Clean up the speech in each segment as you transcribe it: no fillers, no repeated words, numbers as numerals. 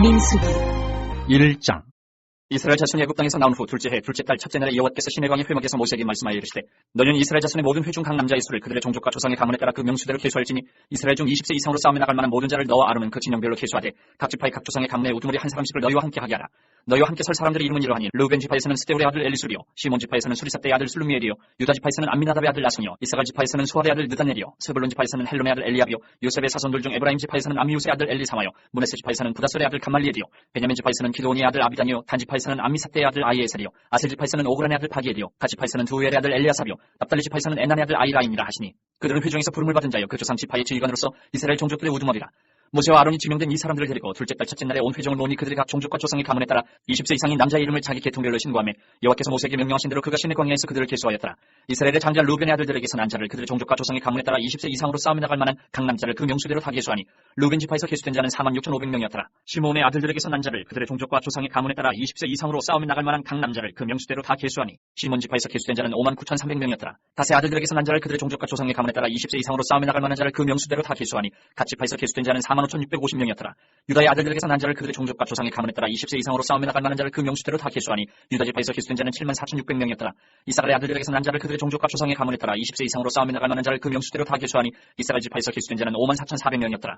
민수기 1장. 이스라엘 자손이 애굽 땅에서 나온 후 둘째 해 둘째 달 첫째 날에 여호와께서 시내 광야 회막에서 모세에게 말씀하여 이르시되 너는 이스라엘 자손의 모든 회 중 각 남자의 수를 그들의 종족과 조상의 가문에 따라 그 명수대로 계수할지니 이스라엘 중 20세 이상으로 싸움에 나갈 만한 모든 자를 너와 아론은 그 진영별로 계수하되 각 지파의 각 조상의 가문의 우두머리 한 사람씩을 너희와 함께 하게 하라. 너희와 함께 설 사람들의 이름은 이러하니 르우벤 지파에서는 스데울의 아들 엘리술이요 시몬 지파에서는 수리삿대의 아들 슬루미엘이요 유다 지파에서는 암미나답의 아들 나손이요 이사갈 지파에서는 수아의 아들 느다넬이요 스불론 지파에서는 헬론의 아들 엘리압이요 요셉의 사손들 중 에브라임 지파에서는 암미우스의 아들 엘리사마요 문하세 지파에서는 부다솔의 아들 감말리엘이요 베냐민 지파에서는 기드온의 아들 아비단이요 단 지파에서는 암미삿대의 아들 아이에셀이요 아셀 지파에서는 오그란의 아들 바기엘이요 가 지파에서는 두엘의 아들 엘리아삽이요 납달리 지파에서는 에난의 아들 아이라임이라 하시니 그들은 회중에서 부름을 받은 자여 그 조상 지파의 지휘관으로서 이스라엘 종족들의 우두머리라. 모세와 아론이 지명된 이 사람들을 데리고 둘째 달 첫째 날에 온 회중을 모으니 그들의 각 종족과 조상의 가문에 따라 20세 이상인 남자의 이름을 자기 계통별로 신고하며 여호와께서 모세에게 명령하신 대로 그가 시내 광야에서 그들을 계수하였더라. 이스라엘의 장자 르우벤의 아들들에게서 난 자를 그들의 종족과 조상의 가문에 따라 20세 이상으로 싸움에 나갈 만한 각 남자를 그 명수대로 다 계수하니 르우벤 지파에서 계수된 자는 46,500명이었더라. 시몬의 아들들에게서 난 자를 그들의 종족과 조상의 가문에 따라 20세 이상으로 싸움에 나갈 만한 각 남자를 그 명수대로 다 계수하니 시몬 지파에서 계수된 자는 59,300명이었더라. 다세 아들들에게서 난 자를 그들의 종족과 조상의 가문에 따라 20세 이상으로 싸움에 나갈 만한 자를 그 명수대로 다 계수하니 갓 지파에서 계수된 자는 45,650명이었더라. 유다의 아들들에게서 난 자를 그들의 종족과 조상의 가문에 따라 20세 이상으로 싸움에 나갈 만한 자를 그 명수대로 다 계수하니 유다 지파에서 계수된 자는 74,600명이었더라. 이사갈의 아들들에게서 난 자를 그들의 종족과 조상의 가문에 따라 20세 이상으로 싸움에 나갈 만한 자를 그 명수대로 다 계수하니 이사갈 지파에서 계수된 자는 54,400명이었더라.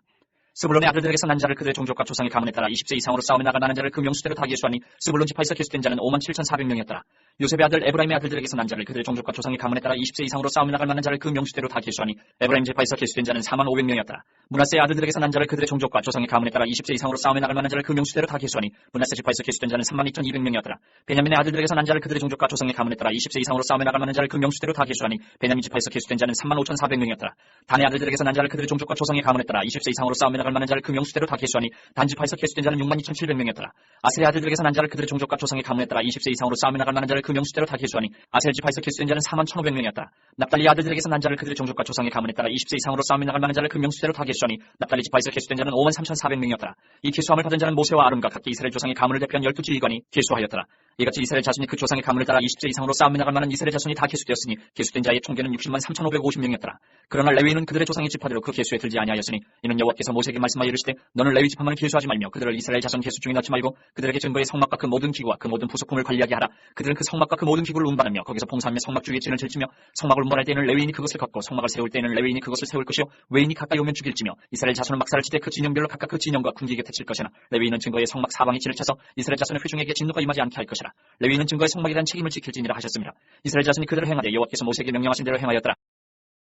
스불론의 아들들에게서 난 자를 그들의 종족과 조상의 가문에 따라 20세 이상으로 싸움에 나갈 만한 자를 그 명수대로 다 계수하니 스불론 지파에서 계수된 자는 57,400명이었더라. 요셉의 아들 에브라임의 아들들에게서 난 자를 그들의 종족과 조상의 가문에 따라 20세 이상으로 싸움에 나갈 만한 자를 그 명수대로 다 계수하니 에브라임 지파에서 계수된 자는 45,500명이었더라. 므낫세의 아들들에게서 난 자를 그들의 종족과 조상의 가문에 따라 20세 이상으로 싸움에 나갈 만한 자를 그 명수대로 다 계수하니 므낫세 지파에서 계수된 자는 32,200명이었더라. 베냐민의 아들들에게서 난 자를 그들의 종족과 조상의 가문에 따라 20세 이상으로 싸움에 나갈 만한 자를 그 명수대로 다 계수하니 베냐민 지파에서 계수된 자는 35,400명이었더라. 단의 아들들에게서 난 자를 그들의 종족과 조상의 가문에 따라 20세 이상으로 싸움에 나갈 만한 자를 그 명수대로 다 계수하니 단 지파에서 계수된 자는 62,700명이었더라. 아셀의 아들들에게서 난 자를 그들의 종족과 조상의 가문에 따라 20세 이상으로 싸움에 나갈 만한 자를 그 명수대로 다 계수하니 아셀 지파에서 계수된 자는 41,500명이었더라. 납달리 아들들에게서 난 자를 그들의 종족과 조상의 가문에 따라 20세 이상으로 싸움에 나갈 만한 자를 그 명수대로 다 계수하니 납달리 지파에서 계수된 자는 53,400명이었더라. 이 계수함을 받은 자는 모세와 아론과 각기 이스라엘 조상의 가문을 대표한 12지휘관이 계수하였더라. 이같이 이스라엘 자손이 그 조상의 가문을 따라 20세 이상으로 싸움에 나갈 만한 이스라엘 자손이 다 계수되었으니 계수된 자의 총계는 603,550명이었더라. 그러나 레위인은 그들의 조상의 지파대로 그 계수에 들지 아니하였으니 이는 여호와께서 모세에게 말씀하여 이르시되 너는 레위 지파만을 계수하지 말며 그들을 이스라엘 자손 계수 중에 넣지 말고 그들에게 증거의 성막과 그 모든 기구와 그 모든 부속품을 관리하게 하라. 그들은 그 성막과 그 모든 기구를 운반하며 거기서 봉사하며 성막 주위에 진을 질치며 성막을 운반할 때에는 레위인이 그것을 걷고 성막을 세울 때에는 레위인이 그것을 세울 것이요 외인이 가까이 오면 죽일지며 이스라엘 자손은 막사를 치되 그 진영별로 각각 그 진영과 군기 곁에 칠 것이나 레위인은 증거의 성막 사방에 진을 쳐서 이스라엘 자손의 회중에게 진노가 임하지 않게 할 것이라. 레위인은 증거의 성막에 대한 책임을 지킬지니라 하셨습니다. 이스라엘 자손이 그대로 행하되 여호와께서 모세에게 명령하신 대로 행하였더라.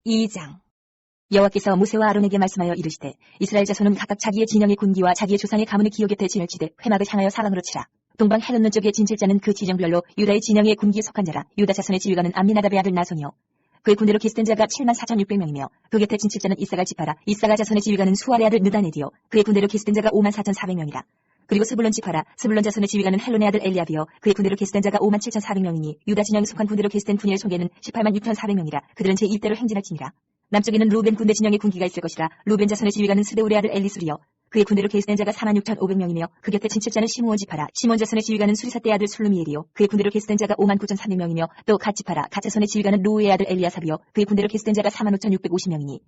2장. 여호와께서 모세와 아론에게 말씀하여 이르시되 이스라엘 자손은 각각 자기의 진영의 군기와 자기의 조상의 가문의 기호 곁에 진을 치되 회막을 향하여 사방으로 치라. 동방 헬론론 쪽에 진칠자는 그 진영별로 유다의 진영의 군기에 속한 자라. 유다 자손의 지휘관은 암미나답의 아들 나손이요 그의 군대로 계수된 자가 74,600명이며 그 곁에 진칠자는 이사갈 지파라. 이사갈 자손의 지휘관은 수아의 아들 느다네디요 그의 군대로 계수된 자가 54,400명이라. 그리고 스불론 지파라. 스불론 자손의 지휘관은 헬론의 아들 엘리압이요 그의 군대로 계수된 자가 57,400명이니 유다 진영에 속한 군대로 계수된 군인의 총계는 186,400명이라. 그들은 제1대로 행진할지니라. 남쪽에는 루벤 군대 진영의 군기가 있을 것이라. 루벤 자손의 지휘관은 스데울의 아들 엘리술이요 그의 군대로 계수된 자가 46,500명이며 그 곁에 진칠자는 시므온 지파라. 시몬 자손의 지휘관은 수리삿대의 아들 슬루미엘이요 그의 군대로 계수된 자가 59,300명이며 또 갓 지파라. 갓 자손의 지휘관은 루우의 아들 엘리아삽이요 그의 군대로 계수된 자가 45,650명이니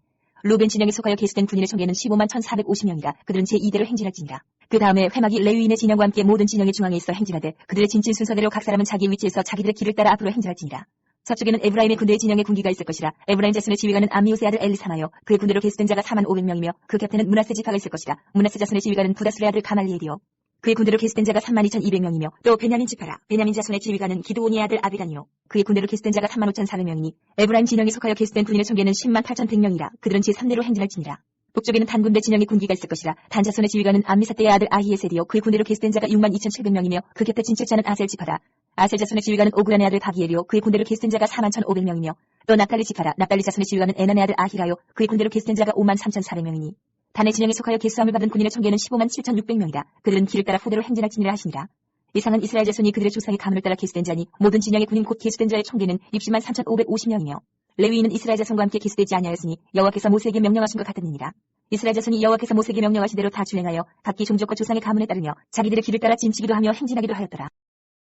루벤 진영에 속하여 계수된 군인의 총계는 151,450명이라. 그들은 제2대로 행진할지니라. 그 다음에 회막이 레위인의 진영과 함께 모든 진영의 중앙에 있어 행진하되 그들의 진친 순서대로 각 사람은 자기 위치에서 자기들의 길을 따라 앞으로 행진할지니라. 서쪽에는 에브라임의 군대의 진영의 군기가 있을 것이라. 에브라임 자손의 지휘관은 암미우스의 아들 엘리사마요 그의 군대로 계수된 자가 45,500명이며 그 곁에는 므낫세 지파가 있을 것이라. 므낫세 자손의 지휘관은 부다술의 아들 감할리엘이요 그의 군대로 계수된 자가 32,200명이며 또 베냐민 지파라. 베냐민 자손의 지휘관은 기드온의 아들 아비단이요 그의 군대로 계수된 자가 35,400명이니 에브라임 진영에 속하여 계수된 군인의 총계는 108,100명이라. 그들은 제3대로 행진할지니라. 북쪽에는 단 군대 진영의 군기가 있을 것이라. 단 자손의 지휘관은 암미삿대의 아들 아히에셀이요 그의 군대로 계수된 자가 62,700명이며 그 곁에 진칠자는 아셀 지파라. 아셀 자손의 지휘관은 오그란의 아들 바기엘이요 그의 군대로 계수된 자가 41,500명이며 또 납달리 지파라. 납달리 자손의 지휘관은 에난의 아들 아히라요 그의 군대로 계수된 자가 53,400명이니 단의 진영에 속하여 계수함을 받은 군인의 총계는 157,600명이다. 그들은 길을 따라 후대로 행진할지니라 하시니라. 이상은 이스라엘 자손이 그들의 조상의 가문을 따라 계수된 자니 모든 진영의 군인 곧 계수된 자의 총계는 603,550명이며 레위인은 이스라엘 자손과 함께 계수되지 아니하였으니 여호와께서 모세에게 명령하신 것 같으니라. 이스라엘 자손이 여호와께서 모세에게 명령하신 대로 다 주행하여 각기 종족과 조상의 가문에 따르며 자기들의 길을 따라 진치기도 하며 행진하기도 하였더라.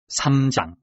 3장.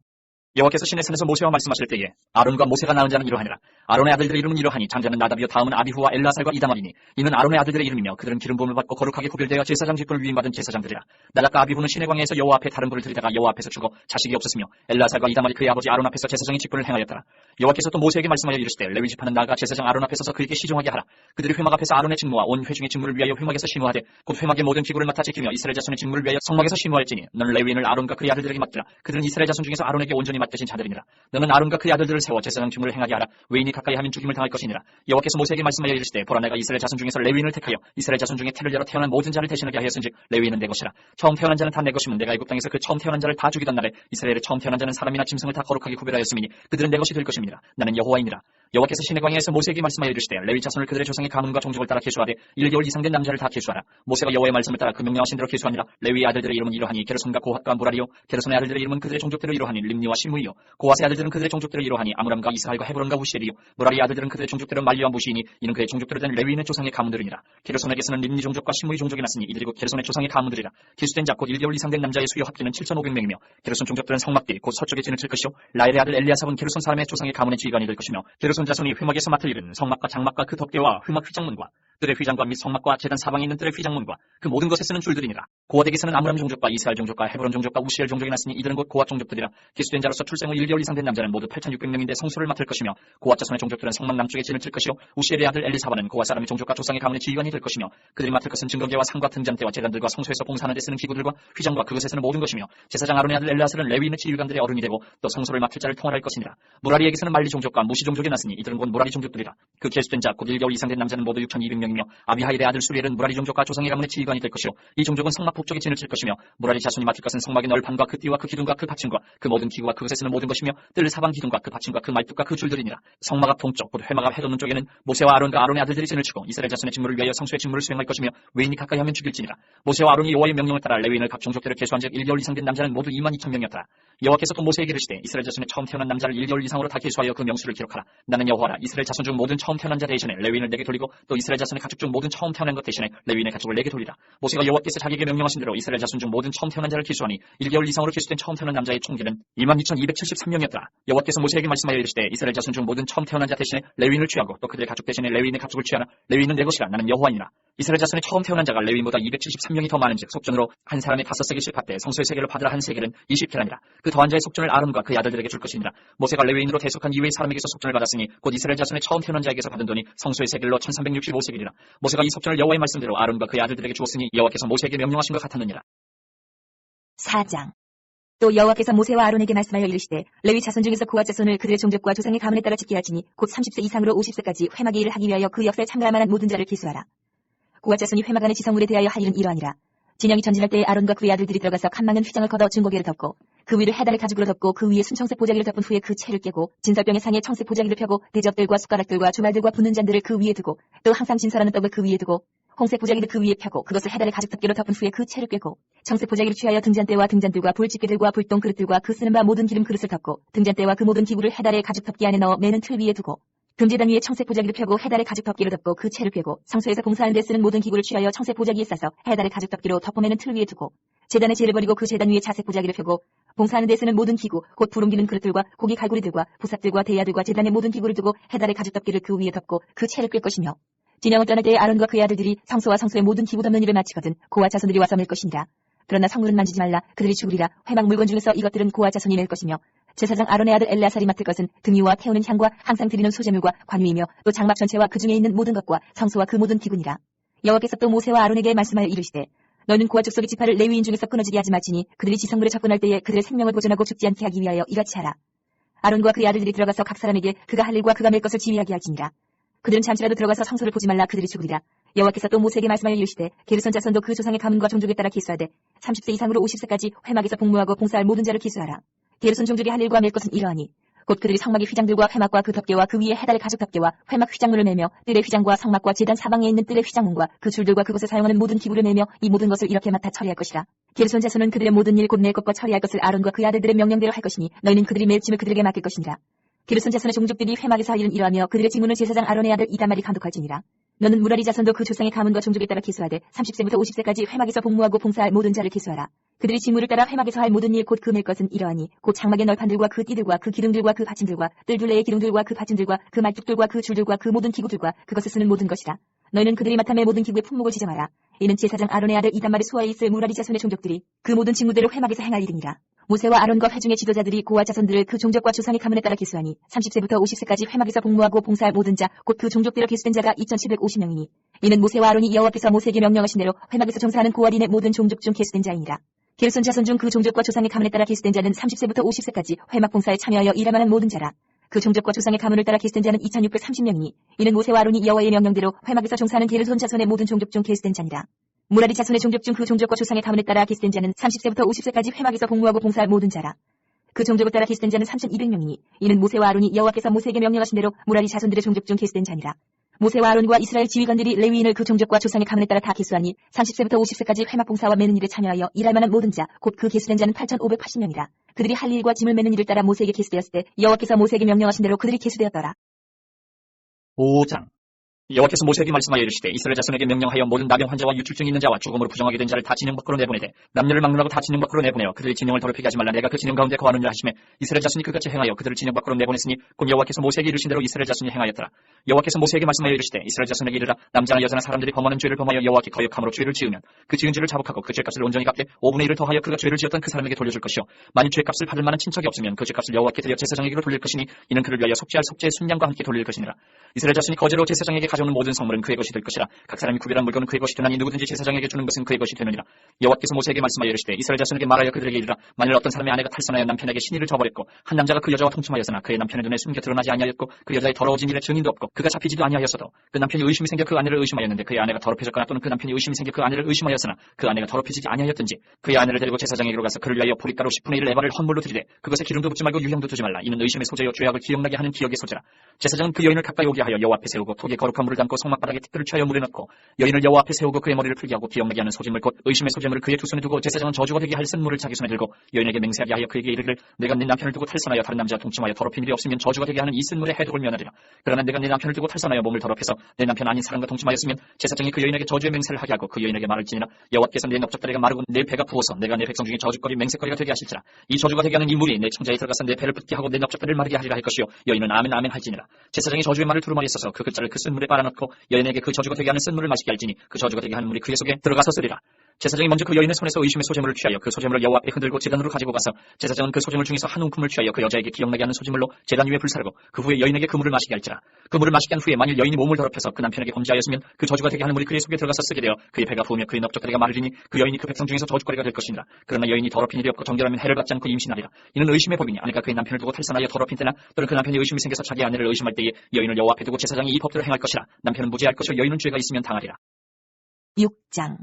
여호와께서 시내 산에서 모세와 말씀하실 때에 아론과 모세가 낳은 자는 이러하니라. 아론의 아들들의 이름은 이러하니 장자는 나답이요 다음은 아비후와 엘라살과 이다말이니 이는 아론의 아들들의 이름이며 그들은 기름 부음을 받고 거룩하게 구별되어 제사장 직분을 위임받은 제사장들이라. 나답과 아비후는 시내 광야에서 여호와 앞에 다른 불을 들이다가 여호와 앞에서 죽어 자식이 없었으며 엘라살과 이다말이 그의 아버지 아론 앞에서 제사장의 직분을 행하였더라. 여호와께서 또 모세에게 말씀하여 이르시되 레위 지파는 나아가 제사장 아론 앞에 서서 그에게 시종하게 하라. 그들이 회막 앞에서 아론의 직무와 온 회중의 직무를 위하여 회막에서 심호하되 곧 회막의 모든 기구를 맡아 지키며 이스라엘 자손의 직무를 위하여 성막에서 심호할지니 너는 레위인을 아론과 그의 아들들에게 맡기라. 그들은 이스라엘 자손 중에서 아론에게 온전히 맡겨진 자들이니라. 너는 아론과 그의 아들들을 세워 제사장 직무를 행하게 하라. 외인이 가까이 하면 죽임을 당할 것이니라. 여호와께서 모세에게 말씀하여 이르시되 보라 내가 이스라엘 자손 중에서 레위인을 택하여 이스라엘 자손 중에 태를 열어 태어난 모든 자를 대신하게 하였은즉 레위인은 내 것이라. 처음 태어난 자는 다 내 것이면 내가 애굽 땅에서 그 처음 태어난 자를 다 죽이던 날에 이스라엘의 처음 태어난 자는 사람이나 짐승을 다 거룩하게 구별하였음이니 그들은 내 것이 될 것입니다. 나는 여호와이니라. 여호와께서 시내 광야에서 모세에게 말씀하여 이르시되 레위 자손을 그들의 조상의 가문과 종족을 따라 계수하되 1개월 이상 된 남자를 다 계수하라. 모세가 여호와의 말씀을 따라 그 명령하신 대로 계수하니라. 레위의 아들들의 이름은 이러하니 게르손과 고핫과 무라리요. 게르손의 아들들의 이름은 그들의 종족대로 이러하니 림니와 시므이요. 고핫의 아들들은 그들의 종족대로 이러하니 아므람과 이스하엘과 헤브론과 후시엘이요. 무라리의 아들들은 그들의 종족대로 말리와 무시이니 이는 그의 종족대로 된 레위인의 조상의 가문들이니라. 게르손에게서는 림니 종족과 시므이 종족이 났으니 이들이 곧 게르손의 조상의 가문들이라. 계수된 자 곧 1개월 이상 된 남자의 수요 합계는 7,500명이며 게르손 종족들은 성막뒤 곧 서쪽에 진을 칠 것이요. 라엘의 아들 엘리아삽은 게르손 사람의 조상의 가문의 지휘관이 될 것이며 게르손 자손이 회막에서 맡을 일은 성막과 장막과 그 덮개와 회막 휘장문과 뜰의 휘장과 및 성막과 제단 사방에 있는 뜰의 휘장문과 그 모든 것에 쓰는 줄들이니라. 고핫에게서는 아므람 종족과 이스라엘 종족과 헤브론 종족과 우시엘 종족이 났으니 이들은 곧 고핫 종족들이라. 계수된 자로서 출생 후 1개월 이상 된 남자는 모두 8,600명인데 성소를 맡을 것이며 고핫 자손의 종족들은 성막 남쪽에 진을 칠 것이요. 우시엘의 아들 엘리사바는 고핫 사람의 종족과 조상의 가문의 지휘관이 될 것이며 그들이 맡을 것은 증거계와 상과 등잔대와 제단들과 성소에서 봉사하는 데 쓰는 기구들과 휘장과 그것에 쓰는 모든 것이며 제사장 아론의 아들 엘리아살은 레위인의 지휘관들의 어른이 되고 또 성소를 맡을 자를 통할할 것이니라. 무라리에게서는 말리 종족과 무시 종족이 났으니 이들은 곧 무라리 종족들이라. 그 계수된 자 곧 1개월 이상 된 남자는 모두 6,200명이며 아비하일의 아들 수리엘은 무라리 종족과 조상의 가문의 지휘관이 될 것이요. 이 종족은 성막 북쪽에 진을 칠 것이며 무라리 자손이 맡을 것은 성막의 널판과 그 띠와 그 기둥과 그 받침과 그 모든 기구와 그것에 쓰는 모든 것이며 뜰 사방 기둥과 그 받침과 그 말뚝과 그 줄들이니라. 성막 앞 동쪽 곧 회막 앞 해돋는 쪽에는 모세와 아론과 아론의 아들들이 진을 치고 이스라엘 자손의 직무를 위하여 성소의 직무를 수행할 것이며 외인이 가까이 하면 죽일지니라. 모세와 아론이 여호와의 명령을 따라 레위인을 각 종족대로 계수한즉 1개월 이상 된 남자는 모두 22,000명이었더라. 여호와께서 또 모세에게 이르시되 이스라엘 자손의 처음 태어난 남자를 1개월 이상으로 다 계수하여 그 명수를 기록하라. 나는 여호와라. 이스라엘 자손 중 모든 처음 태어난 자 대신에 레위인을 내게 돌리고 또 이스라엘 자손의 가축 중 모든 처음 태어난 것 대신에 레위인의 가축을 내게 돌리라. 모세가 여호와께서 자기에게 명령하신 대로 이스라엘 자손 중 모든 처음 태어난 자를 계수하니 1개월 이상으로 계수된 처음 태어난 남자의 총기는 22,273명이었더라. 여호와께서 모세에게 말씀하여 이르시되 이스라엘 자손 중 모든 처음 태어난 자 대신에 레위인을 취하고 또 그들의 가축 대신에 레위인의 가축을 취하라. 레위인은 내 것이라. 나는 여호와이니라. 이스라엘 자손의 처음 태어난 자가 레위인보다 273명이 더 많은즉 속전으로 한 사람이 5세겔씩 받되 성소의 세겔로 받으라. 한 세겔은 20계란이라. 그 더한 자의 속전을 아론과 그의 아들들에게 줄 것이니라. 모세가 레위인으로 대속한 이외의 사람에게서 속전을 받았으니 곧 이스라엘 자손의 처음 태어난 자에게서 받은 돈이 성소의 세겔로 1365세겔이라. 모세가 이 속전을 여호와의 말씀대로 아론과 그의 아들들에게 주었으니 여호와께서 모세에게 명령하신 것 같았느니라. 4장. 또 여호와께서 모세와 아론에게 말씀하여 이르시되 레위 자손 중에서 고핫 자손을 그들의 종족과 조상의 가문에 따라 지켜야 할지니 곧 30세 이상으로 50세까지 회막의 일을 하기 위하여 그 역사에 참가할 만한 모든 자를 계수하라. 고핫 자손이 회막 안의 지성물에 대하여 할 일은 이러하니라. 진영이 전진할 때에 아론과 그의 아들들이 들어가서 칸막은 휘장을 걷어 증거계를 덮고 그 위를 해달의 가죽으로 덮고 그 위에 순청색 보자기를 덮은 후에 그 채를 깨고 진설병의 상에 청색 보자기를 펴고 대접들과 숟가락들과 주말들과 붓는 잔들을 그 위에 두고 또 항상 진설하는 떡을 그 위에 두고 홍색 보자기를 그 위에 펴고 그것을 해달의 가죽 덮개로 덮은 후에 그 채를 꿰고 청색 보자기를 취하여 등잔대와 등잔들과 불집게들과 불똥 그릇들과 그 쓰는 바 모든 기름 그릇을 덮고 등잔대와 그 모든 기구를 해달의 가죽 덮개 안에 넣어 매는 틀 위에 두고 금제단 위에 청색 보자기를 펴고 해달의 가죽 덮개로 덮고 그 채를 꿰고 성소에서 봉사하는 데 쓰는 모든 기구를 취하여 청색 보자기에 싸서 해달의 가죽 덮개로 덮어매는 틀 위에 두고 제단의 재를 버리고 그 제단 위에 자색 보자기를 펴고 봉사하는 데 쓰는 모든 기구 곧 부름기는 그릇들과 고기 갈고리들과 부삽들과 대야들과 제단의 모든 기구를 두고 해달의 가죽 덮개를 그 위에 덮고 그 채를 꿰 것이며 진영을 떠날 때에 아론과 그의 아들들이 성소와 성소의 모든 기구 덮는 일을 마치거든 고핫 자손들이 와서 맬 것이니라. 그러나 성물은 만지지 말라. 그들이 죽으리라. 회막 물건 중에서 이것들은 고핫 자손이 낼 것이며 제사장 아론의 아들 엘레아살이 맡을 것은 등유와 태우는 향과 항상 드리는 소재물과 관유이며 또 장막 전체와 그 중에 있는 모든 것과 성소와 그 모든 기구니라. 여호와께서 또 모세와 아론에게 말씀하여 이르시되 너는 고핫 족속의 지파를 레위인 중에서 끊어지게 하지 말지니 그들이 지성물에 접근할 때에 그들의 생명을 보존하고 죽지 않게 하기 위하여 이같이 하라. 아론과 그의 아들들이 들어가서 각 사람에게 그가 할 일과 그가 맬 것을 지휘하게 할지니라. 그들은 잠시라도 들어가서 성소를 보지 말라. 그들이 죽으리라. 여호와께서 또 모세에게 말씀하여 이르시되 게르손 자손도 그 조상의 가문과 종족에 따라 기수하되 30세 이상으로 50세까지 회막에서 복무하고 봉사할 모든 자를 기수하라. 게르손 종족이 할 일과 맬 것은 이러하니 곧 그들이 성막의 휘장들과 회막과 그 덮개와 그 위에 해달의 가죽 덮개와 회막 휘장문을 매며 뜰의 휘장과 성막과 제단 사방에 있는 뜰의 휘장문과 그 줄들과 그곳에 사용하는 모든 기구를 매며 이 모든 것을 이렇게 맡아 처리할 것이라. 게르손 자손은 그들의 모든 일 곧 낼 것과 처리할 것을 아론과 그의 아들들의 명령대로 할 것이니 너희는 그들이 맬 짐을 그들에게 맡길 것이니라. 게르손 자손의 종족들이 회막에서 할 일은 이러하며 그들의 직무는 제사장 아론의 아들 이다말이 감독할지니라. 너는 무라리 자손도 그 조상의 가문과 종족에 따라 기수하되 30세부터 50세까지 회막에서 복무하고 봉사할 모든 자를 기수하라. 그들이 직무를 따라 회막에서 할 모든 일 곧 금일 것은 이러하니 곧 장막의 널판들과 그 띠들과 그 기둥들과 그 받침들과 뜰 둘레의 기둥들과 그 받침들과 그 말뚝들과 그 줄들과 그 모든 기구들과 그것을 쓰는 모든 것이라. 너희는 그들이 맡아매 모든 기구의 품목을 지정하라. 이는 제사장 아론의 아들 이단말의 수하에 있을 무라리 자손의 종족들이 그 모든 직무대로 회막에서 행할 일이니라. 모세와 아론과 회중의 지도자들이 고아 자손들을 그 종족과 조상의 가문에 따라 계수하니 30세부터 50세까지 회막에서 복무하고 봉사할 모든 자 곧 그 종족대로 계수된 자가 2750명이니 이는 모세와 아론이 여호와께서 모세에게 명령하신 대로 회막에서 종사하는 고아린의 모든 종족 중 계수된 자이니라. 게르손 자손 중 그 종족과 조상의 가문에 따라 계수된 자는 30세부터 50세까지 회막 봉사에 참여하여 일할 만한 모든 자라. 그 종족과 조상의 가문을 따라 계수된 자는 2630명이니 이는 모세와 아론이 여호와의 명령대로 회막에서 종사하는 게르손 자손의 모든 종족 중 계수된 자니라. 무라리 자손의 종족 중 그 종족과 조상의 가문에 따라 계수된 자는 30세부터 50세까지 회막에서 복무하고 봉사할 모든 자라. 그 종족을 따라 계수된 자는 3200명이니 이는 모세와 아론이 여호와께서 모세에게 명령하신 대로 무라리 자손들의 종족 중 계수된 자니라. 모세와 아론과 이스라엘 지휘관들이 레위인을 그 종족과 조상의 가문에 따라 다 계수하니 30세부터 50세까지 회막 봉사와 매는 일에 참여하여 일할 만한 모든 자 곧 그 계수된 자는 8580명이라. 그들이 할 일과 짐을 매는 일을 따라 모세에게 계수되었을 때 여호와께서 모세에게 명령하신 대로 그들이 계수되었더라. 5장. 여호와께서 모세에게 말씀하여 이르시되 이스라엘 자손에게 명령하여 모든 나병 환자와 유출증 있는 자와 죽음으로 부정하게 된 자를 다 진영 밖으로 내보내되 남녀를 막론하고 다 진영 밖으로 내보내어 그들의 진영을 더럽히게 하지 말라. 내가 그 진영 가운데 거하느니라 하시매 이스라엘 자손이 그같이 행하여 그들을 진영 밖으로 내보냈으니 곧 여호와께서 모세에게 이르신 대로 이스라엘 자손이 행하였더라. 여호와께서 모세에게 말씀하여 이르시되 이스라엘 자손에게 이르라. 남자나 여자나 사람들이 범하는 죄를 범하여 여호와께 거역함으로 죄를 지으면 그 지은 죄를 자복하고 그 죄값을 온전히 갚되 5분의 1을 더하여 그가 죄를 지었던 그 사람에게 돌려줄 것이요 만일 죄값을 받을 만한 친척이 없으면 그 죄값을 여호와께 드려 제사장에게로 돌릴 것이니 이는 그를 위하여 속죄할 속죄의 순양과 함께 돌릴 것이니라. 이스라엘 자손이 거제로 제사장에게 가져오는 모든 성물은 그의 것이 될 것이라. 각 사람이 구별한 물건은 그의 것이 되나니 누구든지 제사장에게 주는 것은 그의 것이 되느니라. 여호와께서 모세에게 말씀하여 이르시되 이스라엘 자손에게 말하여 그들에게 이르라. 만일 어떤 사람의 아내가 탈선하여 남편에게 신의를 저버렸고 한 남자가 그 여자와 통침하였으나 그의 남편의 눈에 숨겨 드러나지 아니하였고 그 여자의 더러워진 일에 증인도 없고 그가 잡히지도 아니하였어도 그 남편이 의심이 생겨 그 아내를 의심하였는데 그의 아내가 더럽혀졌거나 또는 그 남편이 의심이 생겨 그 아내를 의심하였으나 그 아내가 더럽혀지지 아니하였든지 그의 아내를 데리고 제사장에게로 가서 그를 위하여 보리가루 10분의 1 에바를 헌물로 드리되 그것에 기름도 붓지 말고 유향도 두지 말라. 이는 의심의 소재요 죄악을 기억나게 하는 기억의 소재라. 제사장은 그 여인을 가까이 오게 하여 여호와 앞에 세우고 톡에 거룩한 물을 담고 성막바닥에 티끌을 취하여 물에 넣고 여인을 여호와 앞에 세우고 그의 머리를 풀게 하고 기억나게 하는 소진물 곧 의심의 소재물을 그의 두 손에 두고 제사장은 저주가 되게 할 쓴물을 자기 손에 들고 여인에게 맹세하게 하여 그에게 이르기를 내가 네 남편을 두고 탈선하여 다른 남자와 동침하여 더럽힌 일이 없으면 저주가 되게 하는 이 쓴물의 해독을 면하리라. 그러나 내가 네 남편을 두고 탈선하여 몸을 더럽혀서 내 남편 아닌 사람과 동침하였으면 제사장이 그 여인에게 저주의 맹세를 하게 하고 그 여인에게 말할지니라. 여호와께서 내 넓적다리가 마르고 내 배가 부어서 내가 내 백성 중에 저주거리 맹세거리가 되게 하실지라. 이 저주가 되게 하는 이 물이 내 청자에 들어가서 내 배를 붓게 하고 내 넓적다리를 마르게 하리라 할 것이요 여인은 아멘 아멘 할지니라. 제사장이 저주의 말을 두루마리에 써서 그 글자를 그 쓴물에 빨아넣고 여인에게 그 저주가 되게 하는 쓴물을 마시게 할지니 그 저주가 되게 하는 물이 그의 속에 들어가서 쓰리라. 제사장이 먼저 그 여인의 손에서 의심의 소재물을 취하여 그 소재물을 여호와 앞에 흔들고 제단으로 가지고 가서 제사장은 그 소재물 중에서 한 움큼을 취하여 그 여자에게 기억나게 하는 소재물로 제단 위에 불사르고 그 후에 여인에게 그 물을 마시게 할지라. 그 물을 마시게 한 후에 만일 여인이 몸을 더럽혀서 그 남편에게 범죄하였으면 그 저주가 되게 하는 물이 그의 속에 들어가서 쓰게 되어 그의 배가 부으며 그의 넓적다리가 마르리니 그 여인이 그 백성 중에서 저주거리가 될 것이니라. 그러나 여인이 더럽힌 일이 없고 정결하면 해를 받지 않고 임신하리라. 이는 의심의 법이니 아내가 그의 남편을 두고 탈선하여 더럽힌 때나 또는 그 남편이 의심이 생겨서 자기 아내를 의심할 때에 여인을 여호와 앞에 두고 제사장이 이 법대로 행할 것이라. 남편은 무죄할 것이요 여인은 죄가 있으면 당하리라. 6장.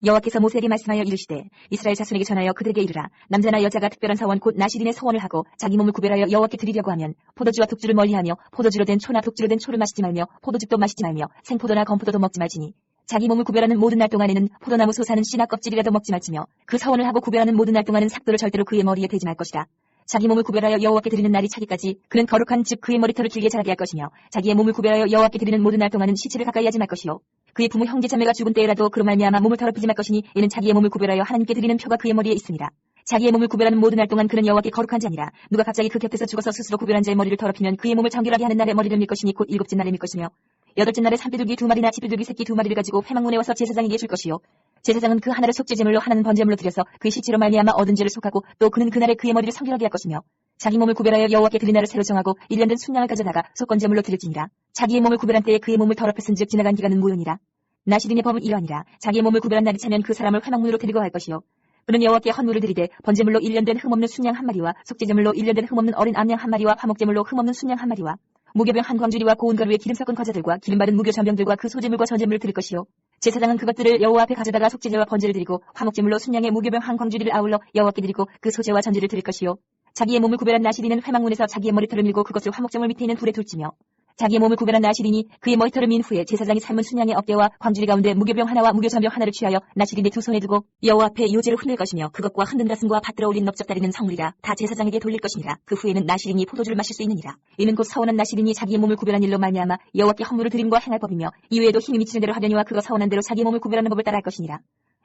여호와께서 모세에게 말씀하여 이르시되 이스라엘 자손에게 전하여 그들에게 이르라. 남자나 여자가 특별한 서원 곧 나시린의 서원을 하고 자기 몸을 구별하여 여호와께 드리려고 하면 포도주와 독주를 멀리하며 포도주로 된 초나 독주로 된 초를 마시지 말며 포도즙도 마시지 말며 생포도나 건포도도 먹지 말지니 자기 몸을 구별하는 모든 날 동안에는 포도나무 솟아는 씨나 껍질이라도 먹지 말지며 그 서원을 하고 구별하는 모든 날 동안은 삭도를 절대로 그의 머리에 대지 말 것이다. 자기 몸을 구별하여 여호와께 드리는 날이 차기까지 그는 거룩한 즉 그의 머리털을 길게 자라게 할 것이며 자기의 몸을 구별하여 여호와께 드리는 모든 날 동안은 시체를 가까이 하지 말 것이요 그의 부모 형제 자매가 죽은 때에라도 그로 말미암아 몸을 더럽히지 말 것이니 이는 자기의 몸을 구별하여 하나님께 드리는 표가 그의 머리에 있습니다. 자기의 몸을 구별하는 모든 날 동안 그는 여호와께 거룩한 자니라. 누가 갑자기 그 곁에서 죽어서 스스로 구별한 자의 머리를 더럽히면 그의 몸을 정결하게 하는 날에 머리를 밀 것이니 곧 일곱째 날에 밀 것이며 여덟째 날에 산비둘기 2마리나 지비둘기 새끼 2마리를 가지고 회막문에 와서 제사장에게 줄 것이요 제사장은 그 하나를 속죄제물로 하나는 번제물로 드려서 그의 시체로 말미암아 얻은 죄를 속하고 또 그는 그날에 그의 머리를 성결하게 할 것이며 자기 몸을 구별하여 여호와께 드린 날을 새로 정하고 1년 된 순양을 가져다가 속건제물로 드릴지니라. 자기의 몸을 구별한 때에 그의 몸을 더럽혔은즉 지나간 기간은 무효니라. 나시린의 법은 이러하니라. 자기의 몸을 구별한 날이 차면 그 사람을 회막문으로 데리고 갈 것이요 그는 여호와께 헌물을 드리되 번제물로 1년 된 흠없는 순양 1마리와 속죄제물로 1년 된 흠없는 어린 암양 1마리와 화목제물로 흠없는 순양 1마리와 무교병 한 광주리와 고운 가루에 기름 섞은 과자들과 기름 바른 무교 전병들과 그 소제물과 전제물을 드릴 것이요 제사장은 그것들을 여호와 앞에 가져다가 속죄제와 번제를 드리고 화목제물로 순양의 무교병 한 광주리를 아울러 여호와께 드리고 그 소제와 전제를 드릴 것이요 자기의 몸을 구별한 나시린은 회막문에서 자기의 머리털을 밀고 그것을 화목제물 밑에 있는 불에 둘지며 자기의 몸을 구별한 나시린이 그의 머리털을 민 후에 제사장이 삶은 순양의 어깨와 광주리 가운데 무교병 하나와 무교전병 하나를 취하여 나시린의 두 손에 두고 여호와 앞에 요제를 흘릴 것이며 그것과 흔든 가슴과 밭들어 올린 넓적다리는 성물이라 다 제사장에게 돌릴 것이니라. 그 후에는 나시린이 포도주를 마실 수 있느니라. 이는 곧 서원한 나시린이 자기의 몸을 구별한 일로 말미암아 여호와께 헌물을 드림과 행할 법이며 이외에도 힘이 미치는 대로 하려니와 그가 서원한 대로 자기의 몸을 구별하는 법을 따라 할 것이니라.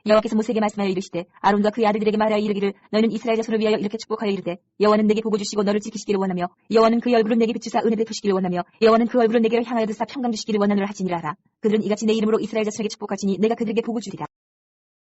여호와께서 모세에게 말씀하여 이르시되 아론과 그의 아들들에게 말하여 이르기를 너희는 이스라엘 자손을 위하여 이렇게 축복하여 이르되 여호와는 내게 복을 주시고 너를 지키시기를 원하며 여호와는 그의 얼굴을 내게 비추사 은혜 베푸시기를 원하며 여호와는 그 얼굴을 내게로 향하여 드사 평강 주시기를 원하노라 하지니라 하라. 그들은 이같이 내 이름으로 이스라엘 자손에게 축복하지니 내가 그들에게 복을 주리라.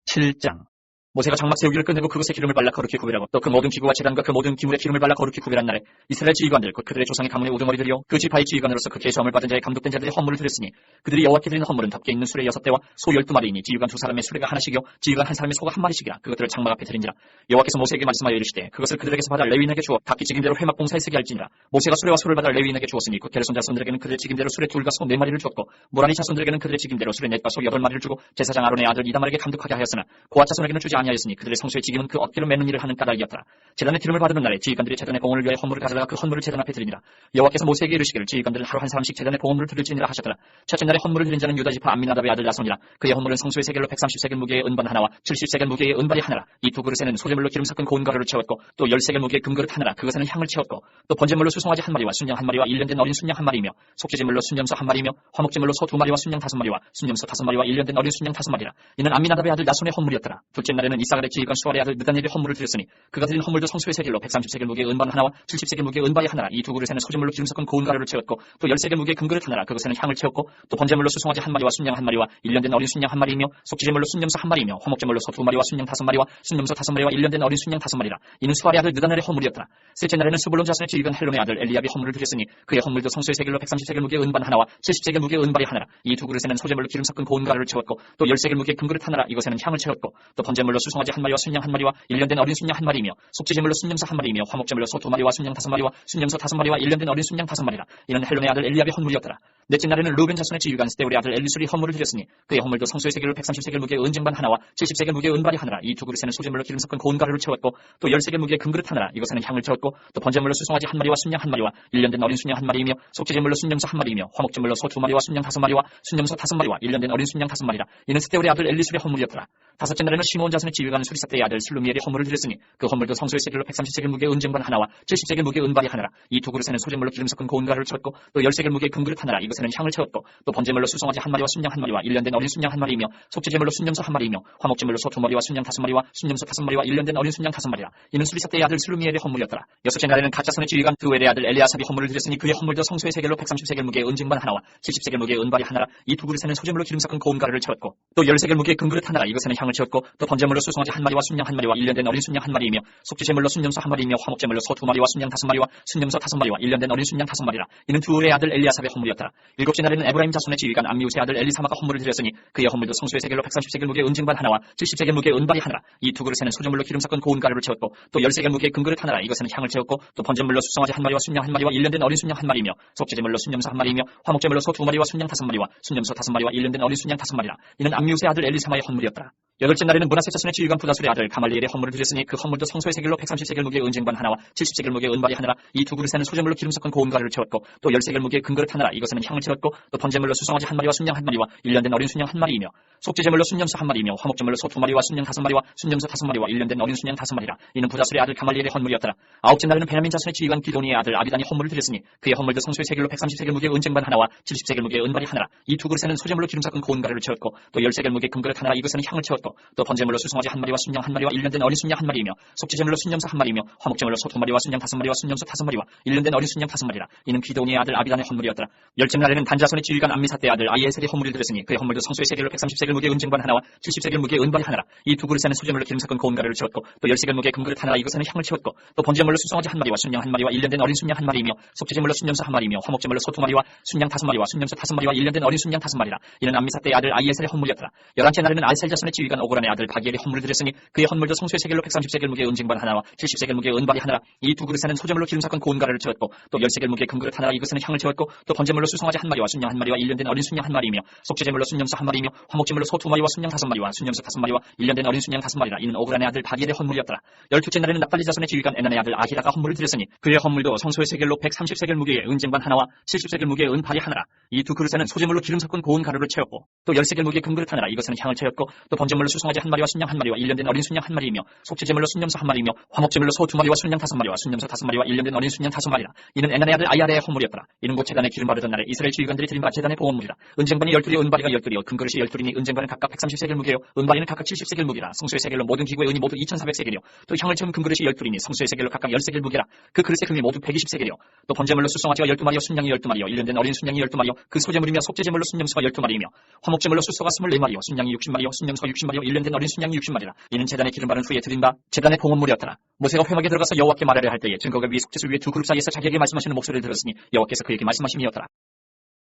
7장. 모세가 장막 세우기를 끝내고 그것에 기름을 발라 거룩히 구별하고 또 그 모든 기구와 재단과 그 모든 기물에 기름을 발라 거룩히 구별한 날에 이스라엘 지휘관들 곧 그들의 조상의 가문의 우두머리들이요 그 지파의 지휘관으로서 그 계시함을 받은 자의 감독된 자들의 헌물을 드렸으니 그들이 여호와께 드리는 헌물은 덮개 있는 수레 6대와 소 12마리이니 지휘관 2사람의 수레가 하나씩이요 지휘관 1사람의 소가 1마리씩이라 그것들을 장막 앞에 드린지라. 여호와께서 모세에게 말씀하여 이르시되 그것을 그들에게서 받아 레위인에게 주어 각기 직임대로 회막 봉사에 쓰게 할지니라. 모세가 수레와 소를 받아 레위인에게 주었으니 곧 게르손 자손들에게는 그들의 직임대로 수레 2과 소 4마리를 주었고 모라니 자손들에게는 그들의 직임대로 수레 4과 소 8마리를 주고 제사장 아론의 아들 이다말에게 감독하게 하였으나 고앗 자손에게는 주지 아니하였으니 그들의 성소의 직임은 그 어깨로 매는 일을 하는 까닭이었더라. 제단의 기름을 받는 날에 지휘관들이 제단의 봉헌을 위하여 헌물을 가져다가 그 헌물을 제단 앞에 드리니라. 여호와께서 모세에게 이르시기를 지휘관들은 하루 한 사람씩 제단의 봉헌물을 드릴지니라 하셨더라. 첫째 날에 헌물을 드린 자는 유다 지파 암미나답의 아들 나손이라. 그의 헌물은 성소의 세겔로 130세겔 무게의 은반 하나와 70세겔 무게의 은발이 하나라. 이 두 그릇에는 소재물로 기름 섞은 고운 가루를 채웠고 또 10세겔 무게의 금그릇 하나라. 그것에는 향을 채웠고 또 번제물로 수송아지 1마리와 순양 1마리와 1년된 어린 순양 1마리며 속죄제물로 순염소 1마리며 화목제물로 소 2마리와 순양 5마리와 순염소 5마리와 1년된 어린 순양 5마리라. 이는 암미나답의 아들 나손의 헌물이었더라. 둘째 날에는 이사갈의 지휘관 수알의 아들 느다넬의 헌물을 드렸으니 그가 드린 헌물도 성소의 세겔로 130세겔 무게의 은반 하나와 70세겔 무게의 은발이 하나라. 이 두 그릇에는 소재물로 기름 섞은 고운 가루를 채웠고 또 10세겔 무게의 금그릇 하나라. 그것에는 향을 채웠고 또 번제물로 수송아지 1마리와 순양 1마리와 1년된 어린 순양 1마리이며 속죄제물로 순염소 1마리이며 화목제물로 소 2마리와 순양 5마리와 순염소 5마리와 1년된 어린 순양 5마리라. 이는 수알의 아들 느다넬의 헌물이었더라. 셋째 날에는 스불론 자손의 지휘관 헬론의 아들 엘리압의 헌물을 드렸으니 그의 헌물도 성소의 세겔로 130세겔 무게의 은반 하나와 70세겔 무게의 은발이 하나라. 이 두 그릇에는 소재물로 기름 섞은 고운 가루를 채웠고 또 10세겔 무게의 금그릇 하나라. 이것에는 향을 채웠고 또 번제물로 수송아지 1마리와 순양 1마리와 1년된 어린 순양 1마리이며 속죄제물로 순염소 1마리이며 화목제물로 소 2마리와 순양 5마리와 순염소 5마리와 1년된 어린 순양 5마리라. 이는 헬론의 아들 엘리압의 헌물이었더라. 넷째 날에는 루벤 자손의 지휘관 스데울의 아들 엘리술이 헌물을 드렸으니 그의 헌물도 성소의 세겔로 130세겔 무게의 은쟁반 하나와 70세겔 무게의 은발이 하나라. 이 두 그릇에는 소재물로 기름 섞은 고운 가루를 채웠고 또 10세겔 무게의 금그릇 하나라. 이것에는 향을 채웠고 또 번제물로 수송아지 1마리와 순양 1마리와 1년된 어린 순양 1마리이며 속죄제물로 순염소 1마리이며 화목제물로 소 2마리와 순양 5마리와 순염소 5마리와 1년된 어린 순양 5마리라. 이는 스데울의 아들 엘리술의 헌물이었더라. 다섯째 날에는 시므온 자손의 지휘관 수리사대의 아들 슬루미엘의 헌물을 드렸으니 그 헌물도 성소의 세겔로 130세겔 무게의 은쟁반 하나와 70세겔 무게의 은발이 하나라. 이 두 그릇에는 소재물로 기름 섞은 고운 가루를 채웠고 또 10세겔 무게의 금그릇 하나라. 이것에는 향을 채웠고 또 번제물로 수송아지 1마리와 순양 1마리와 1년된 어린 순양 1마리이며 속죄제물로 순염소 1마리이며 화목제물로 소 2마리와 순양 5마리와 순염소 5마리와 1년된 어린 순양 5마리라. 이는 수리사대의 아들 슬루미엘의 헌물이었더라. 여섯째 날에는 갓자손의 지휘관 드웰의 아들 엘리아삽이 헌물을 드렸으니 그의 헌물도 성소의 세겔로 130세겔 무게의 은쟁반 하나와 70세겔 무게의 은발이 하나라. 이 두 그릇에는 소재물로 기름 섞은 고운 가루를 채웠고 또 10세겔 무게의 금그릇 하나라. 이것에는 향을 채웠고 또 번제물로 수송아지 1마리와 순양 1마리와 1년된 어린 순양 1마리이며 속죄제물로 순염소 1마리이며 화목제물로 소 2마리와 순양 5마리와 순염소 5마리와 1년된 어린 순양 5마리라. 이는 두울의 아들 엘리아삽의 헌물이었더라. 일곱째 날에는 에브라임 자손의 지휘관 암미우스의 아들 엘리사마가 헌물을 드렸으니 그의 헌물도 성소의 세겔로 130세겔 무게의 은쟁반 하나와 70세겔 무게의 은발이 하나라. 이 두 그릇에는 소재물로 기름 섞은 고운 가루를 채웠고 또 10세겔 무게의 금그릇 하나라. 이것에는 향을 채웠고 또 번제물로 수송아지 1마리와 순양 1마리와 1년된 어린 순양 1마리이며 속죄제물로 순염소 1마리이며 화목제물로 소 2마리와 순양 5마리와 순염소 5마리와 1년된 어린 순양 5마리라. 이는 암미우스의 아들 엘리사마의 헌물이었더라. 여덟째 날에는 문하세 자손의 지휘관 부다술의 아들 가말리엘의 헌물을 드렸으니 그 헌물도 성소의 세겔로 130세겔 무게의 은쟁반 하나와 70세겔 무게의 은발이 하나라. 이 두 그릇에는 소재물로 기름 섞은 고운 가루를 채웠고 또 10세겔 무게의 금그릇 하나라. 이것에는 향을 채웠고 또 번제물로 수송아지 1마리와 순양 1마리와 1년된 어린 순양 1마리이며 속죄제물로 순염소 1마리이며 화목제물로 소 2마리와 순양 5마리와 순염소 5마리와 1년된 어린 순양 5마리라. 이는 부다술의 아들 가말리엘의 헌물이었더라. 아홉째 날에는 베냐민 자손의 지휘관 기도니의 아들 아비단이 헌물을 드렸으니 그의 헌물도 성소의 세겔로 130세겔 무게의 은쟁반 하나와 70세겔 무게의 은발이 하나라. 이 두 그릇에는 소재물로 기름 섞은 고운 가루를 채웠고 또 10세겔 무게의 금그릇 하나라. 이것에는 향을 채웠고 또 번제물로 수송아지 1마리와 순양 1마리와 1년된 어린 순양 1마리이며 속죄제물로 순염소 1마리이며 화목제물로 소 2마리와 순양 5마리와 순염소 5마리와 1년된 어린 순양 5마리라. 이는 기도니의 아들 아비단의 헌물이었더라. 열째 날에는 단자손의 지휘관 암미사대의 아들 아이에셀의 헌물을 드렸으니 그의 헌물도 성소의 세겔로 130세겔 무게의 은쟁반 하나와 70세겔 무게의 은발이 하나라. 이 두 그릇에는 소재물로 기름 섞은 고운 가루를 채웠고 또 10세겔 무게의 금그릇 하나라. 이것에는 향을 채웠고 또 번제물로 수송아지 1마리와 순양 1마리와 1년된 어린 순양 1마리이며 속죄제물로 순염소 1마리이며 화목제물로 소 2마리와 순양 5마리와 순염소 5마리와 1년된 어린 순양 5마리라. 이는 암미사대의 아들 아이에셀의 헌물이었더라. 열한째 날에는 알셀 자손의 지휘관 오그란의 아들 바기엘의 헌물을 드렸으니 그의 헌물도 성소의 세겔로 130세겔 무게의 은쟁반 하나와 70세겔 무게의 은발이 하나라. 이 두 그릇에는 소재물로 기름 섞은 고운 가루를 채웠고 또 10세겔 무게의 금그릇 하나라. 이것에는 향을 채웠고 또 번제물로 수송아지 1마리와 순양 1마리와 1년된 어린 순양 1마리이며 속죄제물로 순염소 1마리이며 화목제물로 소 2마리와 순양 5마리와 순염소 5마리와 1년된 어린 순양 5마리라. 이는 오그란의 아들 바기엘의 헌물이었더라. 열둘째 날에는 납달리 자손의 지휘관 에난의 아들 아히라가 헌물을 드렸으니 그의 헌물도 성소의 세겔로 130세겔 무게의 은쟁반 하나와 70세겔 무게의 은발이 하나라. 이 두 그릇에는 소재물로 기름 섞은 고운 가루를 채웠고 또 10세겔 무게의 금그릇 하나라. 이것에는 향을 채웠고 또 번제물로 수송아지 1마리와 순양 1마리와 일년된 어린 순양 1마리이며 속죄제물로 순염소 1마리이며 화목제물로 소 2마리와 순양 5마리와 순염소 5마리와 일년된 어린 순양 5마리라. 이는 에난의 아들 아야레의 헌물이었더라. 이는 곧 제단에 기름 바르던 날에 이스라엘 지휘관들이 드린 바 제단의 보온물이라. 은쟁반이 12리 은바리가 10그리요 금그릇이 10그리니 은쟁반은 각각 130세겔 무게요 은바리는 각각 70세겔 무게라. 성소의 세겔로 모든 기구의 은이 모두 2400세겔이요 또 향을 채운 금그릇이 10그리니 성소의 세겔로 각각 10세겔 무게라. 그 그릇의 금이 모두 120세겔이요 또 번제물로 수송아지가 12마리요 순양이 12마리요 일년된 어린 순양이 12마리요 그 소제물이며 속죄제물로 순염소가 12마리이며 화목제물로 숫소가 24마리요 순양이 60마리요 순염소가 60마리요 일년된 어린 순양이 60마리라. 이는 제단에 기름 바른 후에 드린 바 제단의 봉헌물이었더라. 모세가 회막에 들어가서 여호와께 말하려 할 때에 증거가 위에 속죄소 위에 두 그룹 사이에서 자기에게 말씀하시는 목소리를 들었으니 여호와께서 그에게 말씀하심이었더라.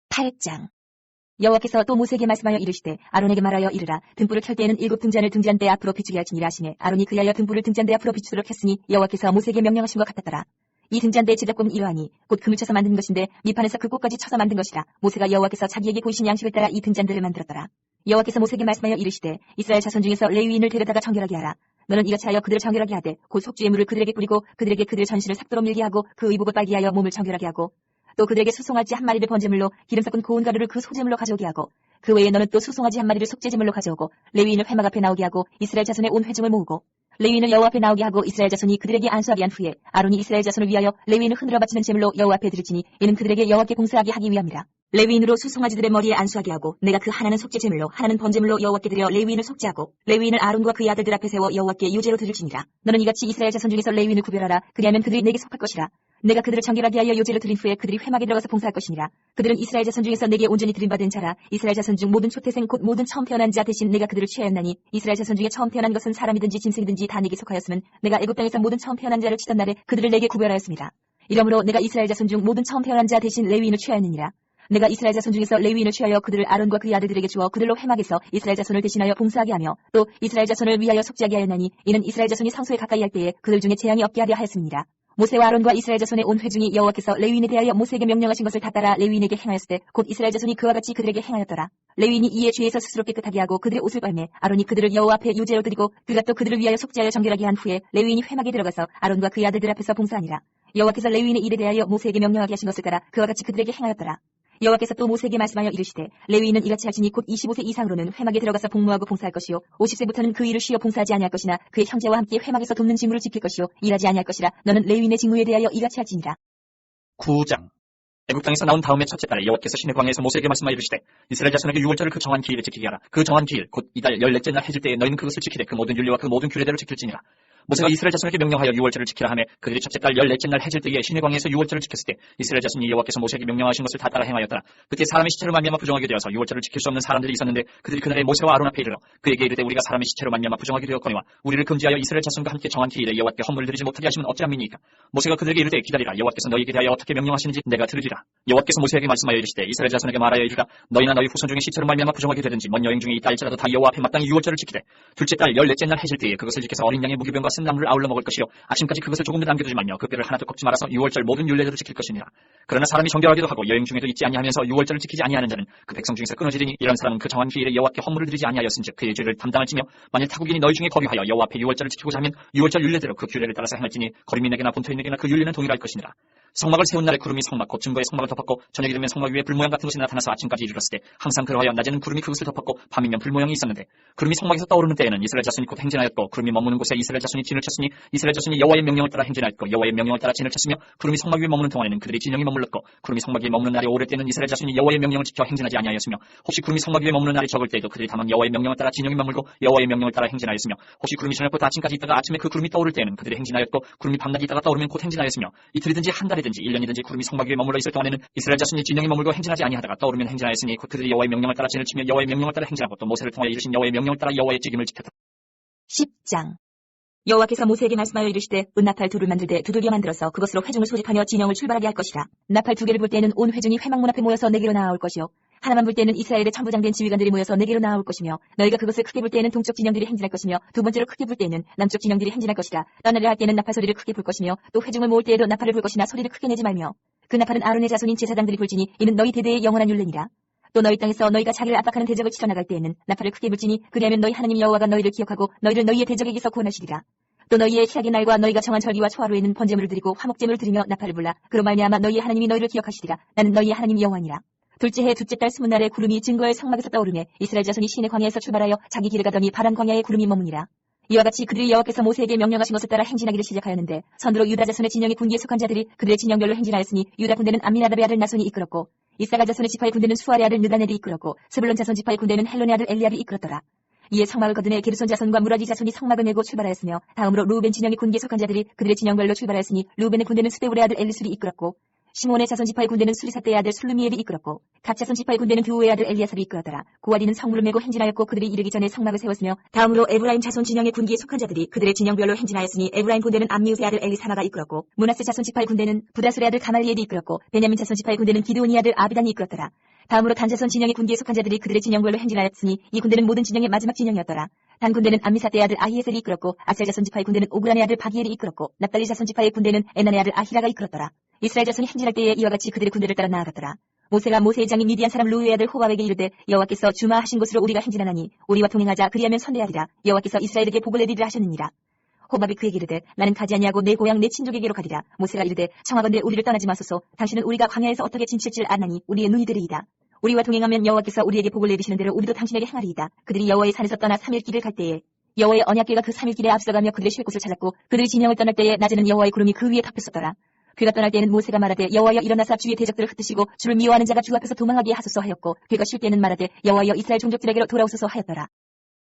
8장. 여호와께서 또 모세에게 말씀하여 이르시되 아론에게 말하여 이르라. 등불을 켤 때에는 7 등잔을 등잔대 앞으로 비추게 할지니라 하시네. 아론이 그리하여 등불을 등잔대 앞으로 비추도록 했으니 여호와께서 모세에게 명령하신 것 같았더라. 이 등잔대의 제작법은 이러하니 곧 금을 쳐서 만든 것인데 밑판에서 그 꽃까지 쳐서 만든 것이라. 모세가 여호와께서 자기에게 보이신 양식을 따라 이 등잔대를 만들었더라. 여호와께서 모세에게 말씀하여 이르시되 이스라엘 자손 중에서 레위인을 데려다가 정결하게 하라. 너는 이같이 하여 그들을 정결하게 하되 곧 속죄의 물을 그들에게 뿌리고 그들에게 그들의 전신을 삭도로 밀게 하고 그 의복을 빨게 하여 몸을 정결하게 하고 또 그들에게 수송아지 1마리를 번제물로 기름 섞은 고운 가루를 그 소제물로 가져오게 하고 그 외에 너는 또 수송아지 1마리를 속죄제물로 가져오고 레위인을 회막 앞에 나오게 하고 이스라엘 자손의 온 회중을 모으고 레위인을 여호와 앞에 나오게 하고 이스라엘 자손이 그들에게 안수하게 한 후에 아론이 이스라엘 자손을 위하여 레위인을 흔들어 바치는 제물로 여호와 앞에 드릴지니 이는 그들에게 여호와께 봉사하게 하기 위함이라. 레위인으로 수송아지들의 머리에 안수하게 하고 내가 그 하나는 속죄제물로 하나는 번제물로 여호와께 드려 레위인을 속죄하고 레위인을 아론과 그의 아들들 앞에 세워 여호와께 유제로 드릴지니라. 너는 이같이 이스라엘 자손 중에서 레위인을 구별하라. 그리하면 그들이 내게 속할 것이라. 내가 그들을 정결하게 하여 요제로 드린 후에 그들이 회막에 들어가서 봉사할 것이니라. 그들은 이스라엘 자손 중에서 내게 온전히 드림받은 자라. 이스라엘 자손 중 모든 초태생 곧 모든 처음 태어난 자 대신 내가 그들을 취하였나니 이스라엘 자손 중에 처음 태어난 것은 사람이든지 짐승이든지 다 내게 속하였으면 내가 애굽 땅에서 모든 처음 태어난 자를 치던 날에 그들을 내게 구별하였습니다. 이러므로 내가 이스라엘 자손 중 모든 처음 태어난 자 대신 레위인을 취하였느니라. 내가 이스라엘 자손 중에서 레위인을 취하여 그들을 아론과 그의 아들들에게 주어 그들로 회막에서 이스라엘 자손을 대신하여 봉사하게 하며 또 이스라엘 자손을 위하여 속죄하게 하였나니 이는 이스라엘 자손이 성소에 가까이 할 때에 그들 중에 재앙이 없게 하려 하였습니다. 모세와 아론과 이스라엘 자손의 온 회중이 여호와께서 레위인에 대하여 모세에게 명령하신 것을 다 따라 레위인에게 행하였을 때 곧 이스라엘 자손이 그와 같이 그들에게 행하였더라. 레위인이 이에 죄에서 스스로 깨끗하게 하고 그들의 옷을 빨매 아론이 그들을 여호와 앞에 유제로 드리고 그가 또 그들을 위하여 속죄하여 정결하게 한 후에 레위인이 회막에 들어가서 아론과 그의 아들들 앞에서 봉사하니라. 여호와께서 레위인의 일에 대하여 모세에게 명령하게 하신 것을 따라 그와 같이 그들에게 행하였더라. 여호와께서 또 모세에게 말씀하여 이르시되 레위인은 이같이 할지니 곧 25세 이상으로는 회막에 들어가서 복무하고 봉사할 것이요 50세부터는 그 일을 쉬어 봉사하지 아니할 것이나 그의 형제와 함께 회막에서 돕는 직무를 지킬 것이요 일하지 아니할 것이라. 너는 레위인의 직무에 대하여 이같이 할지니라. 9장. 애굽 땅에서 나온 다음에 첫째 달에 여호와께서 시내 광야에서 모세에게 말씀하여 이르시되 이스라엘 자손에게 유월절을 그 정한 기일에 지키게 하라. 그 정한 기일 곧 이달 14째 날 해질 때에 너희는 그것을 지키되 그 모든 율례와 그 모든 규례대로 지킬지니라. 모세가 이스라엘 자손에게 명령하여 유월절을 지키라 하매 그들이 첫째 달 14째 날 해질 때에 시내 광야에서 유월절을 지켰을 때 이스라엘 자손이 여호와께서 모세에게 명령하신 것을 다 따라 행하였더라. 그때 사람의 시체로 말미암아 부정하게 되어서 유월절을 지킬 수 없는 사람들이 있었는데 그들이 그날에 모세와 아론 앞에 이르러 그에게 이르되 우리가 사람의 시체로 말미암아 부정하게 되었거니와 우리를 금지하여 이스라엘 자손과 함께 정한 기일에 여호와께 헌물을 드리지 못하게 하시면 어찌함이니까. 모세가 그들에게 이르되 기다리라. 여호와께서 너희에게 대하여 어떻게 명령하시는지 내가 들으리라. 여호와께서 모세에게 말씀하여 이르시되 이스라엘 자손에게 말하여 이르라. 너희나 너희 후손 중에 시체로 말미암아 부정하게 되든지 먼 여행 중에 있다 할지라도 다 여호와 앞에 마땅히 유월절을 지키되 둘째 달 14째 날 해질 때에 그것을 지켜서 어린 양의 무기병과 쓴 나물을 아울러 먹을 것이요 아침까지 그것을 조금도 남겨두지 말며 그 뼈를 하나도 꺾지 말아서 유월절 모든 율례대로 지킬 것이니라. 그러나 사람이 정결하기도 하고 여행 중에도 있지 아니하면서 유월절을 지키지 아니하는 자는 그 백성 중에서 끊어지리니 이런 사람은 그 정한 기일에 여호와께 헌물을 드리지 아니하였은즉 그의 죄를 담당할지며 만일 타국인이 너희 중에 거류하여 여호와 앞에 유월절을 지키고자 하면 유월절 율례대로 그 규례를 따라서 행할지니 거류민에게나 본토인에게나 그 율례는 동일할 것이니라. 성막을 세운 날에 구름이 성막 곧 증거의 성막을 덮었고 저녁이 되면 성막 위에 불모양 같은 것이 나타나서 아침까지 이르렀을 때 항상 그러하여 낮에는 구름이 그것을 덮었고 밤이면 불모양이 있었는데 구름이 성막에서 떠오르는 때에는 이스라엘 자손이 곧 행진하였고 구름이 머무는 곳에 이스라엘 자손이 진을 쳤으니 이스라엘 자손이 여호와의 명령을 따라 행진하였고 여호와의 명령을 따라 진을 쳤으며 구름이 성막 위에 머무는 동안에는 그들이 진영이 머물렀고 구름이 성막 위에 머무는 날이 오를 때는 이스라엘 자손이 여호와의 명령을 지켜 행진하지 아니하였으며 혹시 구름이 성막 위에 머무는 날이 적을 때에도 그들이 다만 여호와의 명령을 따라 진영이 머물고 여호와의 명령을 따라 행진하였으며 혹시 구름이 저녁부터 아침까지 있다가 아침에 그 구름이 떠오를 때에는 그들이 행진하였고 구름이 밤낮 있다가 떠오르면 곧 행진하였으며 이틀이든지 한 달이든지 1년이든지 구름이 성막 위에 머물러 있을 동안에는 이스라엘 자손이 진영이 머물고 행진하지 아니하다가 떠오르면 행진하였으니 곧 그들이 여호와의 명령을 따라 진을 치며 여호와의 명령을 따라 행진하고 또 모세를 통하여 이르신 여호와의 명령을 따라 여호와의 책임을 지켰다. 10장. 여호와께서 모세에게 말씀하여 이르시되 은나팔 둘을 만들되 두들겨 만들어서 그것으로 회중을 소집하며 진영을 출발하게 할 것이라. 나팔 2개를 불 때에는 온 회중이 회막문 앞에 모여서 내게로 나아올 것이요 하나만 불 때에는 이스라엘의 천부장된 지휘관들이 모여서 내게로 나아올 것이며 너희가 그것을 크게 불 때에는 동쪽 진영들이 행진할 것이며 두 번째로 크게 불 때에는 남쪽 진영들이 행진할 것이라. 떠나려 할 때에는 나팔 소리를 크게 불 것이며 또 회중을 모을 때에도 나팔을 불 것이나 소리를 크게 내지 말며 그 나팔은 아론의 자손인 제사장들이 불지니 이는 너희 대대의 영원한 율례니라. 또 너희 땅에서 너희가 자기를 압박하는 대적을 치러 나갈 때에는 나팔을 크게 불지니 그리하면 너희 하나님 여호와가 너희를 기억하고 너희를 너희의 대적에게서 구원하시리라. 또 너희의 희락의 날과 너희가 정한 절기와 초하루에는 번제물을 드리고 화목제물을 드리며 나팔을 불라. 그로 말미암아 너희의 하나님이 너희를 기억하시리라. 나는 너희의 하나님 여호와니라. 둘째 해 둘째 달 20날에 구름이 증거의 성막에서 떠오르매 이스라엘 자손이 시내 광야에서 출발하여 자기 길을 가더니 파란 광야에 구름이 머무니라. 이와 같이 그들이 여호와께서 모세에게 명령하신 것을 따라 행진하기를 시작하였는데 선두로 유다 자손의 진영의 군기에 속한 자들이 그들의 진영별로 행진하였으니 유다 군대는 암미나답의 아들 나손이 이끌었고 이사가 자손의 지파의 군대는 수알의 아들 느다넬이 이끌었고 스불론 자손 지파의 군대는 헬론의 아들 엘리압이 이끌었더라. 이에 성막을 거두내 게르손 자손과 무라디 자손이 성막을 메고 출발하였으며 다음으로 루벤 진영의 군기에 속한 자들이 그들의 진영별로 출발하였으니 루벤의 군대는 스데울의 아들 엘리술이 이끌었고 시몬의 자손 지파의 군대는 수리사대의 아들 술루미엘이 이끌었고 갓 자손 지파의 군대는 두우의 아들 엘리아삽이 이끌었더라. 고아디는 성물을 메고 행진하였고 그들이 이르기 전에 성막을 세웠으며 다음으로 에브라임 자손 진영의 군기에 속한 자들이 그들의 진영별로 행진하였으니 에브라임 군대는 암미우스의 아들 엘리사마가 이끌었고 문하세 자손 지파의 군대는 부다술의 아들 가말리엘이 이끌었고 베냐민 자손 지파의 군대는 기드온의 아들 아비단이 이끌었더라. 다음으로 단 자손 진영의 군기에 속한 자들이 그들의 진영별로 행진하였으니 이 군대는 모든 진영의 마지막 진영이었더라. 단 군대는 암미사대의 아들 아히에셀이 이끌었고 아셀 자손 지파의 군대는 오그란의 아들 바기엘이 이끌었고 납달리 자손 지파의 군대는 에난의 아들 아히라가 이끌었더라. 이스라엘 자손이 행진할 때에 이와 같이 그들의 군대를 따라 나아갔더라. 모세가 모세의 장인 미디안 사람 루우의 아들 호밥에게 이르되 여호와께서 주마하신 곳으로 우리가 행진하나니 우리와 동행하자 그리하면 선대하리라. 여호와께서 이스라엘에게 복을 내리리라 하셨느니라. 호밥이 그에게 이르되 나는 가지 아니하고 내 고향 내 친족에게로 가리라. 모세가 이르되 청하건대 우리를 떠나지 마소서. 당신은 우리가 광야에서 어떻게 진칠줄 아나니 우리의 눈이 되리이다. 우리와 동행하면 여호와께서 우리에게 복을 내리시는 대로 우리도 당신에게 행하리이다. 그들이 여호와의 산에서 떠나 3일 길을 갈 때에 여호와의 언약궤가 그 3일 길에 앞서가며 그들의 쉴 곳을 찾았고 그들이 진영을 떠날 때에 낮에는 여호와의 구름이 그 위에 덮였었더라. 그가 떠날 때에는 모세가 말하되 여호와여 일어나사 주의 대적들을 흩으시고 주를 미워하는 자가 주 앞에서 도망하게 하소서 하였고 그가 쉴 때에는 말하되 여호와여 이스라엘 종족들에게로 돌아오소서 하였더라.